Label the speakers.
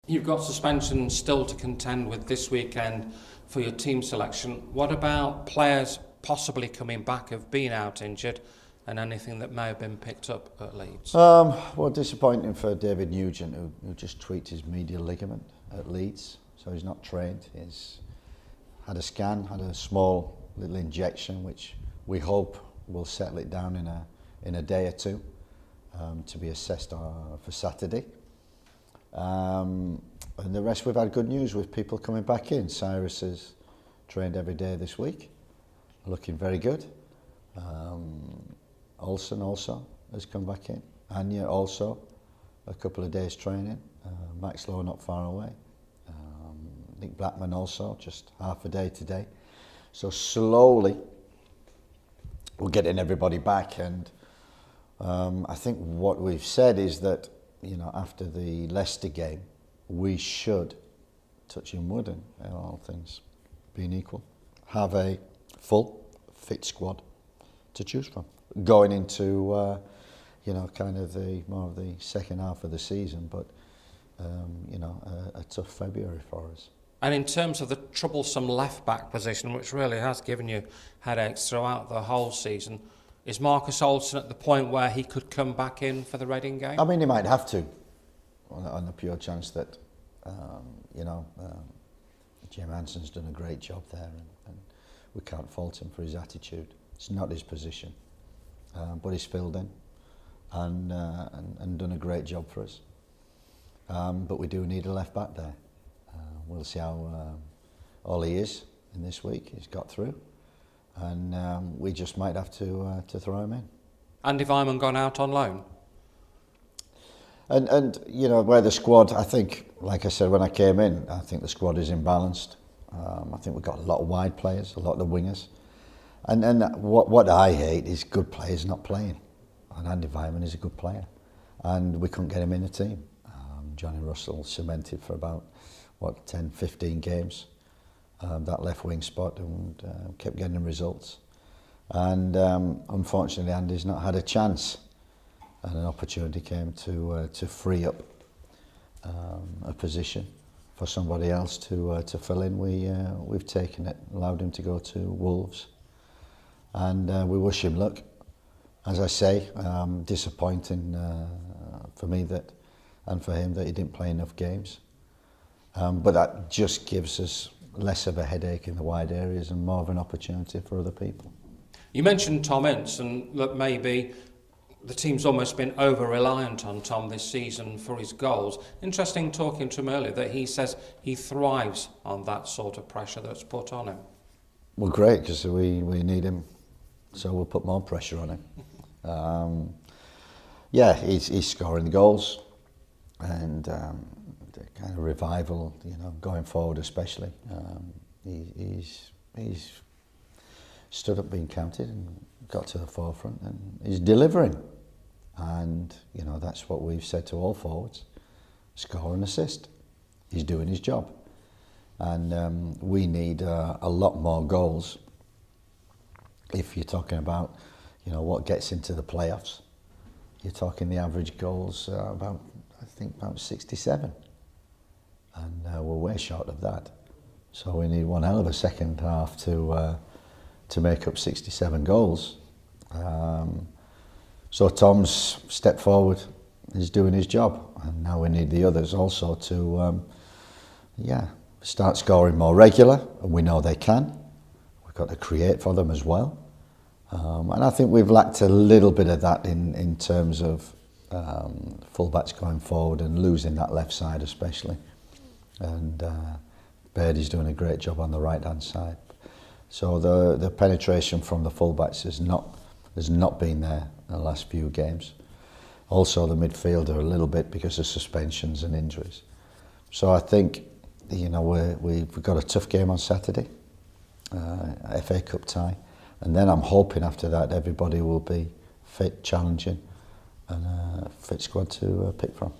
Speaker 1: You've got suspension still to contend with this weekend for your team selection. What about players possibly coming back who've been out injured and anything that may have been picked up at Leeds?
Speaker 2: Well, disappointing for David Nugent, who just tweaked his medial ligament at Leeds, so he's not trained. He's had a scan, had a small little injection, which we hope will settle it down in a day or two to be assessed for Saturday. And the rest, we've had good news with people coming back in. Cyrus has trained every day this week, looking very good. Olsen also has come back in. Anya also, a couple of days training. Max Lowe not far away. Nick Blackman also, just half a day today. So slowly, we're getting everybody back. And I think what we've said is that, you know, after the Leicester game, we should, touching wood and all things being equal, have a full, fit squad to choose from. Going into, you know, kind of more of the second half of the season, but, you know, a tough February for us.
Speaker 1: And in terms of the troublesome left-back position, which really has given you headaches throughout the whole season, is Marcus Olsen at the point where he could come back in for the Reading game?
Speaker 2: I mean, he might have to, on the pure chance that, you know, Jim Hanson's done a great job there, and we can't fault him for his attitude. It's not his position, but he's filled in and done a great job for us. But we do need a left back there. We'll see how Ollie is in this week. He's got through, and we just might have to throw him in.
Speaker 1: Andy Weimann gone out on loan?
Speaker 2: And you know, where the squad, I think, like I said when I came in, I think the squad is imbalanced. I think we've got a lot of wide players, a lot of the wingers. And what I hate is good players not playing. And Andy Weimann is a good player. And we couldn't get him in the team. Johnny Russell cemented for about, 10, 15 games, that left wing spot, and kept getting results. And unfortunately, Andy's not had a chance. And an opportunity came to free up a position for somebody else to fill in. We've taken it, allowed him to go to Wolves, and we wish him luck. As I say, disappointing for me that, and for him, that he didn't play enough games. But that just gives us less of a headache in the wide areas and more of an opportunity for other people.
Speaker 1: You mentioned Tom Ince, and that maybe the team's almost been over-reliant on Tom this season for his goals. Interesting talking to him earlier that he says he thrives on that sort of pressure that's put on him.
Speaker 2: Well, great, because we need him, so we'll put more pressure on him. Yeah, he's scoring the goals, and the kind of revival, you know, going forward especially. He's stood up being counted and got to the forefront, and he's delivering. And, you know, that's what we've said to all forwards: score and assist. He's doing his job. And we need a lot more goals if you're talking about, you know, what gets into the playoffs. You're talking the average goals about 67. And we're way short of that. So we need one hell of a second half to make up 67 goals. So Tom's stepped forward, he's doing his job, and now we need the others also to start scoring more regular, and we know they can. We've got to create for them as well. And I think we've lacked a little bit of that in terms of fullbacks going forward and losing that left side especially. And Bairdy's doing a great job on the right-hand side. So the penetration from the fullbacks has not been there in the last few games. Also the midfielder a little bit because of suspensions and injuries. So I think, you know, we've got a tough game on Saturday, FA Cup tie, and then I'm hoping after that everybody will be fit, challenging, and a fit squad to pick from.